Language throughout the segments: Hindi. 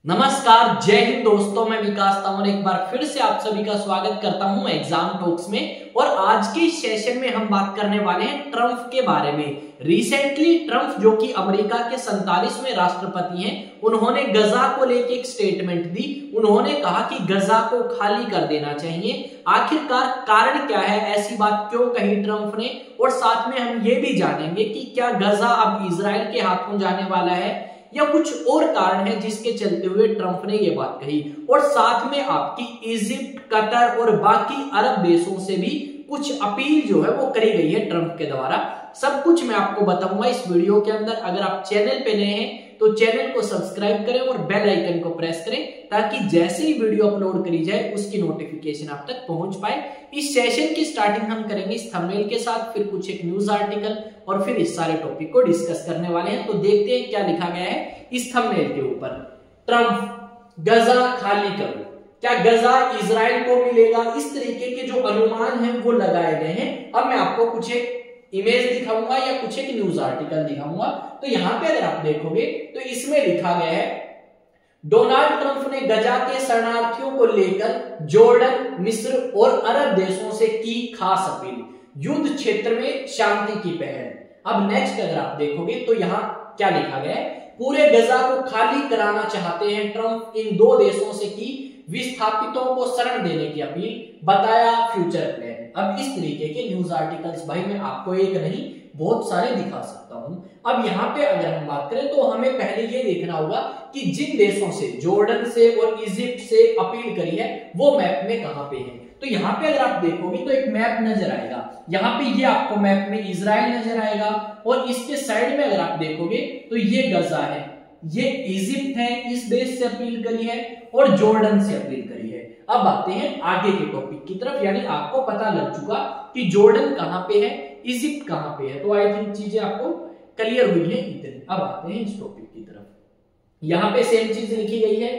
नमस्कार, जय हिंद दोस्तों। मैं विकास तंवर एक बार फिर से आप सभी का स्वागत करता हूं एग्जाम टॉक्स में। और आज के सेशन में हम बात करने वाले हैं ट्रंप के बारे में। रिसेंटली ट्रंप जो कि अमेरिका के 47वें राष्ट्रपति हैं, उन्होंने गजा को लेकर एक स्टेटमेंट दी। उन्होंने कहा कि गजा को खाली कर देना चाहिए। आखिरकार कारण क्या है, ऐसी बात क्यों कही ट्रंप ने, और साथ में हम ये भी जानेंगे कि क्या गजा अब इजराइल के हाथों जाने वाला है या कुछ और कारण है जिसके चलते हुए ट्रंप ने यह बात कही। और साथ में आपकी इजिप्ट, कतर और बाकी अरब देशों से भी कुछ अपील जो है वो करी गई है ट्रंप के द्वारा। सब कुछ मैं आपको बताऊंगा इस वीडियो के अंदर। अगर आप चैनल पे नए हैं तो चैनल को सब्सक्राइब करें और बेल आइकन को प्रेस करें, ताकि जैसे ही वीडियो अपलोड करी जाए उसकी नोटिफिकेशन आप तक पहुंच पाए। इस सेशन की स्टार्टिंग हम करेंगे इस थंबनेल के साथ, फिर कुछ एक न्यूज आर्टिकल और फिर इस सारे टॉपिक को डिस्कस करने वाले हैं। तो देखते हैं क्या लिखा गया है इस थंबनेल के ऊपर। ट्रंप, गजा खाली करो, क्या गजा इजराइल को मिलेगा? इस तरीके के जो अनुमान हैं वो लगाए गए हैं। अब मैं आपको कुछ एक इमेज दिखाऊंगा या कुछ एक न्यूज आर्टिकल दिखाऊंगा। तो यहां पे अगर आप देखोगे तो इसमें लिखा गया है, डोनाल्ड ट्रंप ने गजा के शरणार्थियों को लेकर जॉर्डन, मिस्र और अरब देशों से की खास अपील, युद्ध क्षेत्र में शांति की पहल। अब नेक्स्ट अगर आप देखोगे तो यहां क्या लिखा गया है, पूरे गजा को खाली कराना चाहते हैं ट्रंप, इन दो देशों से की विस्थापितों को शरण देने की अपील, बताया फ्यूचर प्लान। अब इस तरीके के न्यूज आर्टिकल्स भाई मैं आपको एक नहीं बहुत सारे दिखा सकता हूं। अब यहाँ पे अगर हम बात करें तो हमें पहले ये देखना होगा कि जिन देशों से, जॉर्डन से और इजिप्ट से अपील करी है वो मैप में कहां पे है। तो यहाँ पे अगर आप देखोगे तो एक मैप नजर आएगा। यहाँ पे ये आपको मैप में इजराइल नजर आएगा और इसके साइड में अगर आप देखोगे तो ये गजा है, ये इजिप्ट है, इस देश से अपील करी है और जॉर्डन से अपील करी है। अब आते हैं आगे के टॉपिक की तरफ, यानी आपको पता लग चुका कि जॉर्डन कहां पे है, इजिप्ट कहां पे है। तो आई थिंक चीजें आपको क्लियर हुई है इतनी। अब आते हैं इस टॉपिक की तरफ। यहां पे सेम चीज लिखी गई है।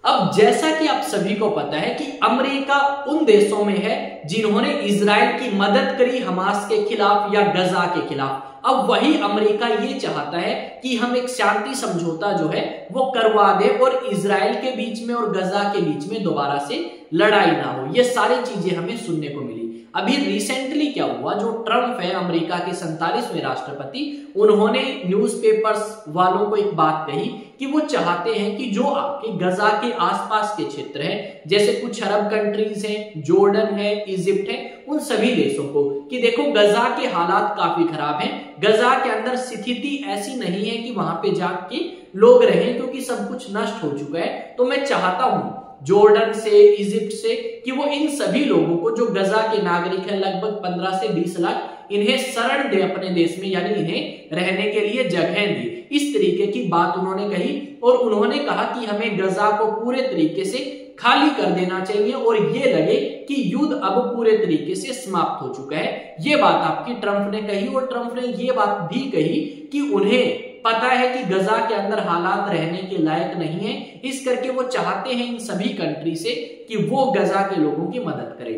अब जैसा कि आप सभी को पता है कि अमेरिका उन देशों में है जिन्होंने इजराइल की मदद करी हमास के खिलाफ या गजा के खिलाफ। अब वही अमेरिका ये चाहता है कि हम एक शांति समझौता जो है वो करवा दे और इजराइल के बीच में और गजा के बीच में दोबारा से लड़ाई ना हो। ये सारी चीजें हमें सुनने को मिली। अभी रिसेंटली क्या हुआ, जो ट्रंप है अमेरिका के 47वें राष्ट्रपति, उन्होंने न्यूज़पेपर्स वालों को एक बात कही कि वो चाहते हैं कि जो आपके गजा के आसपास के क्षेत्र हैं, जैसे कुछ अरब कंट्रीज हैं, जॉर्डन है, इजिप्ट है, उन सभी देशों को कि देखो गजा के हालात काफी खराब हैं, गजा के अंदर स्थिति ऐसी नहीं है कि वहां पे जाके लोग रहें क्योंकि सब कुछ नष्ट हो चुका है। तो मैं चाहता हूं जॉर्डन से, इजिप्ट से, कि वो इन सभी लोगों को जो गजा के नागरिक हैं, लगभग 15 से 20 लाख, इन्हें शरण दे अपने देश में, यानी इन्हें रहने के लिए जगह दे। इस तरीके की बात उन्होंने कही और उन्होंने कहा कि हमें गजा को पूरे तरीके से खाली कर देना चाहिए और ये लगे कि युद्ध अब पूरे तरीके से समाप्त हो चुका है। ये बात आपकी ट्रंप ने कही। और ट्रंप ने ये बात भी कही कि उन्हें पता है कि गजा के अंदर हालात रहने के लायक नहीं है, इस करके वो चाहते हैं इन सभी कंट्री से कि वो गजा के लोगों की मदद करे।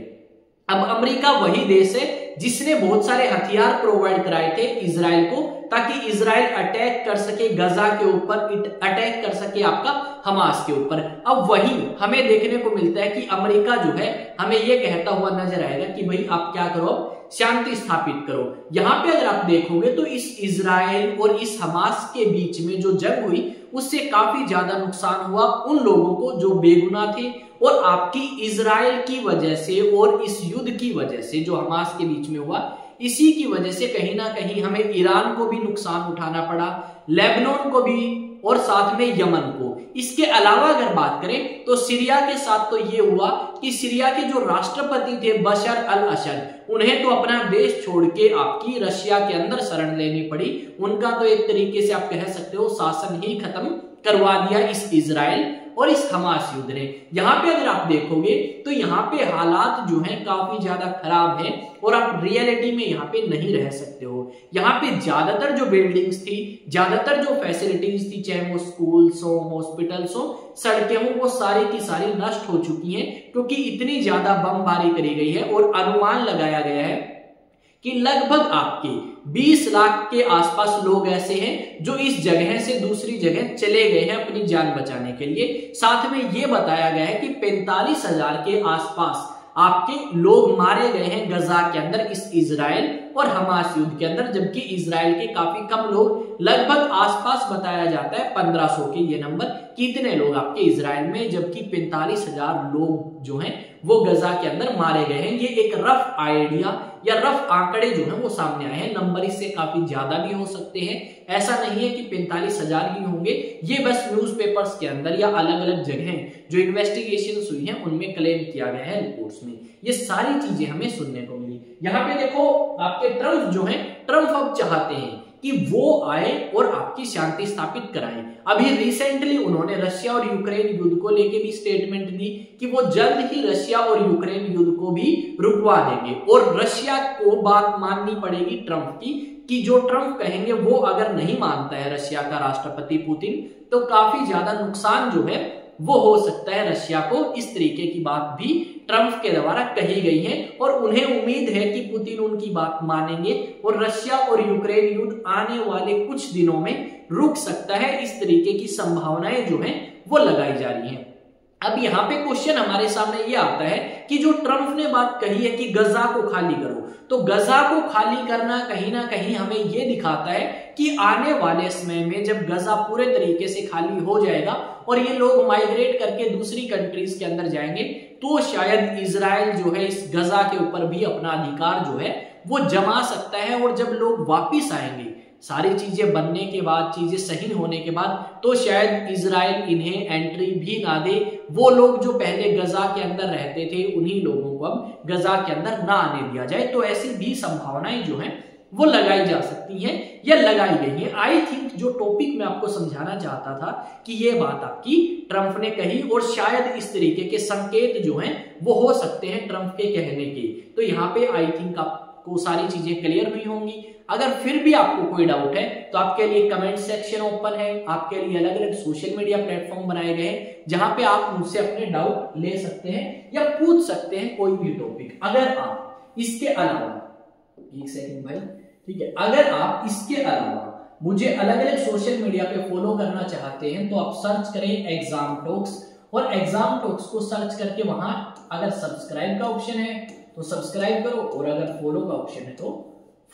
अब अमेरिका वही देश है जिसने बहुत सारे हथियार प्रोवाइड कराए थे इजराइल को, ताकि इजराइल अटैक कर सके गजा के ऊपर, अटैक कर सके आपका हमास के ऊपर। अब वही हमें देखने को मिलता है कि अमेरिका जो है हमें यह कहता हुआ नजर आएगा कि भाई आप क्या करो, शांति स्थापित करो। यहां पे अगर आप देखोगे तो इस इजराइल और इस हमास के बीच में जो जंग हुई उससे काफी ज्यादा नुकसान हुआ उन लोगों को जो बेगुनाह थे। और आपकी इजराइल की वजह से और इस युद्ध की वजह से जो हमास के बीच में हुआ, इसी की वजह से कहीं ना कहीं हमें ईरान को भी नुकसान उठाना पड़ा, लेबनान को भी और साथ में यमन को। इसके अलावा अगर बात करें तो सीरिया के साथ तो ये हुआ कि सीरिया के जो राष्ट्रपति थे बशर अल असद, उन्हें तो अपना देश छोड़ के आपकी रशिया के अंदर शरण लेनी पड़ी। उनका तो एक तरीके से आप कह सकते हो शासन ही खत्म करवा दिया इस इजराइल और इस हमास युद्ध ने। यहाँ पे अगर आप देखोगे तो यहाँ पे हालात जो हैं काफी ज्यादा खराब हैं और आप रियलिटी में यहाँ पे नहीं रह सकते हो। यहाँ पे ज्यादातर जो बिल्डिंग्स थी, ज्यादातर जो फैसिलिटीज थी, चाहे वो स्कूल्स हो, हॉस्पिटल्स हो, सड़कें हो, वो सारी की सारी नष्ट हो चुकी हैं क्योंकि इतनी ज्यादा बमबारी करी गई है। और अनुमान लगाया गया है कि लगभग आपके 20 लाख के आसपास लोग ऐसे हैं जो इस जगह से दूसरी जगह चले गए हैं अपनी जान बचाने के लिए। साथ में यह बताया गया है कि 45,000 के आसपास आपके लोग मारे गए हैं गजा के अंदर इस इजराइल और हमास युद्ध के अंदर, जबकि इजराइल के काफी कम लोग, लगभग आसपास बताया जाता है 1500 के ये नंबर कितने लोग आपके इजराइल में, जबकि 45,000 लोग जो हैं वो गजा के अंदर मारे गए हैं। ये एक रफ आइडिया या रफ आंकड़े जो हैं वो सामने आए हैं, नंबर इससे काफी ज्यादा भी हो सकते हैं, ऐसा नहीं है कि 45,000 ही होंगे। ये बस न्यूज़पेपर्स के अंदर या अलग अलग जगह जो इन्वेस्टिगेशन हुई हैं उनमें क्लेम किया गया है रिपोर्ट्स में। ये सारी चीजें हमें सुनने को मिली। यहाँ पे देखो आपके ट्रम्प जो हैं, ट्रम्प अब चाहते हैं कि वो आए और आपकी शांति स्थापित कराएं। अभी रिसेंटली उन्होंने रशिया और यूक्रेन युद्ध को लेके भी स्टेटमेंट दी कि वो जल्द ही रशिया और यूक्रेन युद्ध को भी रुकवा देंगे, और रशिया को बात माननी पड़ेगी ट्रम्प की कि जो ट्रम्प कहेंगे वो अगर नहीं मानता है रशिया का राष्ट्रपति पुतिन, तो काफी ज्यादा नुकसान जो है वो हो सकता है रशिया को। इस तरीके की बात भी ट्रम्प के द्वारा कही गई है और उन्हें उम्मीद है कि पुतिन उनकी बात मानेंगे और रशिया और यूक्रेन युद्ध आने वाले कुछ दिनों में रुक सकता है। इस तरीके की संभावनाएं जो हैं वो लगाई जा रही हैं। अब यहाँ पे क्वेश्चन हमारे सामने ये आता है कि जो ट्रम्प ने बात कही है कि गजा को खाली करो, तो गजा को खाली करना कहीं ना कहीं हमें ये दिखाता है कि आने वाले समय में जब गजा पूरे तरीके से खाली हो जाएगा और ये लोग माइग्रेट करके दूसरी कंट्रीज के अंदर जाएंगे, तो शायद इजराइल जो है इस गजा के ऊपर भी अपना अधिकार जो है वो जमा सकता है। और जब लोग वापिस आएंगे सारी चीजें बनने के बाद, चीजें सही होने के बाद, तो शायद इजराइल इन्हें एंट्री भी ना दे। वो लोग जो पहले गजा के अंदर रहते थे उन्हीं लोगों को अब गजा के अंदर ना आने दिया जाए। तो ऐसी भी संभावनाएं जो हैं वो लगाई जा सकती हैं या लगाई गई हैं। आई थिंक जो टॉपिक मैं आपको समझाना चाहता था कि ये बात आपकी ट्रम्प ने कही और शायद इस तरीके के संकेत जो हैं वो हो सकते हैं ट्रम्प के कहने के। तो यहाँ पे आई थिंक आपको सारी चीजें क्लियर हुई होंगी। अगर फिर भी आपको कोई डाउट है तो आपके लिए कमेंट सेक्शन ओपन है, आपके लिए अलग अलग सोशल मीडिया प्लेटफॉर्म बनाए गए हैं जहां पे आप मुझसे अपने डाउट ले सकते हैं या पूछ सकते हैं कोई भी टॉपिक। अगर आप इसके अलावा, एक सेकंड भाई, ठीक है, अगर आप इसके अलावा मुझे अलग अलग सोशल मीडिया पे फॉलो करना चाहते हैं तो आप सर्च करें एग्जाम टॉक्स, और एग्जाम टॉक्स को सर्च करके वहां अगर सब्सक्राइब का ऑप्शन है तो सब्सक्राइब करो और अगर फॉलो का ऑप्शन है तो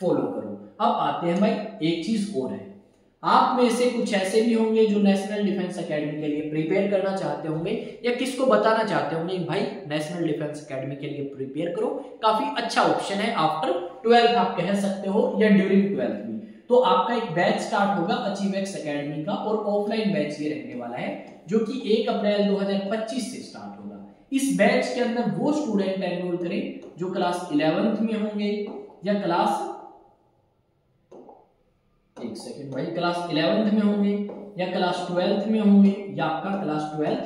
फॉलो करो। अब आते हैं भाई, एक चीज और है, आप में से कुछ ऐसे भी होंगे जो नेशनल डिफेंस एकेडमी के लिए प्रिपेयर करना चाहते होंगे या किसको बताना चाहते होंगे भाई नेशनल डिफेंस एकेडमी के लिए प्रिपेयर करो, काफी अच्छा ऑप्शन है। आफ्टर 12th आप कह सकते हो या ड्यूरिंग 12th भी, तो आपका एक बैच स्टार्ट होगा अचीवेक्स एकेडमी का, और ऑफलाइन बैच ये रहने वाला है जो कि 1 अप्रैल 2025 से स्टार्ट होगा। इस बैच के अंदर वो स्टूडेंट एनरोल करें जो क्लास 11th में होंगे या क्लास, एक सेकंड भाई, क्लास 11th में होंगे या क्लास 12th में होंगे या आपका क्लास 12th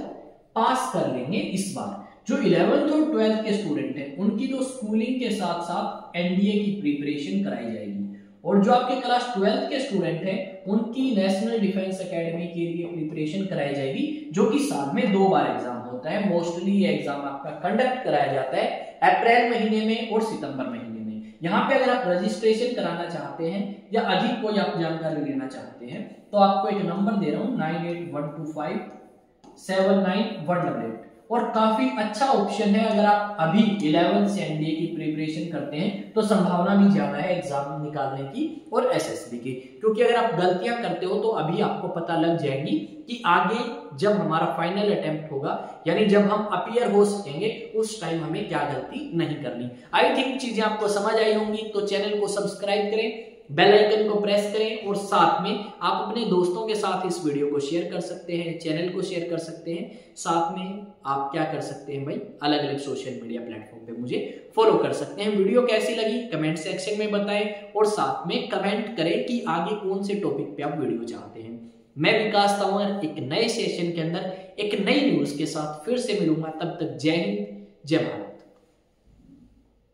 पास कर लेंगे। इस बार जो 11th और 12th के स्टूडेंट हैं उनकी तो स्कूलिंग के साथ साथ एनडीए की प्रिपरेशन कराई जाएगी, और जो आपके क्लास 12th के स्टूडेंट हैं उनकी नेशनल डिफेंस एकेडमी के लिए प्रिपरेशन कराई जाएगी, जो कि साल में 2 बार एग्जाम होता है। मोस्टली ये एग्जाम आपका कंडक्ट कराया जाता है अप्रैल महीने में और सितंबर महीने में। यहाँ पे अगर आप रजिस्ट्रेशन कराना चाहते हैं या अधिक कोई आप जानकारी लेना चाहते हैं तो आपको एक नंबर दे रहा हूं 9812579188, और काफी अच्छा ऑप्शन है। अगर आप अभी 11th से एनडीए की प्रिपरेशन करते हैं तो संभावना भी ज्यादा है एग्जाम निकालने की और एसएसबी की, क्योंकि अगर आप गलतियां करते हो तो अभी आपको पता लग जाएंगी कि आगे जब हमारा फाइनल अटेम्प्ट होगा, यानी जब हम अपीयर हो सकेंगे, उस टाइम हमें क्या गलती नहीं करनी। आई थिंक चीजें आपको समझ आई होंगी, तो चैनल को सब्सक्राइब करें, बेल आइकन को प्रेस करें, और साथ में आप अपने दोस्तों के साथ इस वीडियो को शेयर कर सकते हैं, चैनल को शेयर कर सकते हैं। साथ में आप क्या कर सकते हैं भाई, अलग अलग सोशल मीडिया प्लेटफॉर्म पे मुझे फॉलो कर सकते हैं। वीडियो कैसी लगी कमेंट सेक्शन में बताएं, और साथ में कमेंट करें कि आगे कौन से टॉपिक पे आप वीडियो चाहते हैं। मैं विकास तंवर एक नए सेशन के अंदर एक नई न्यूज के साथ फिर से मिलूंगा। तब तक जय हिंद, जय भारत।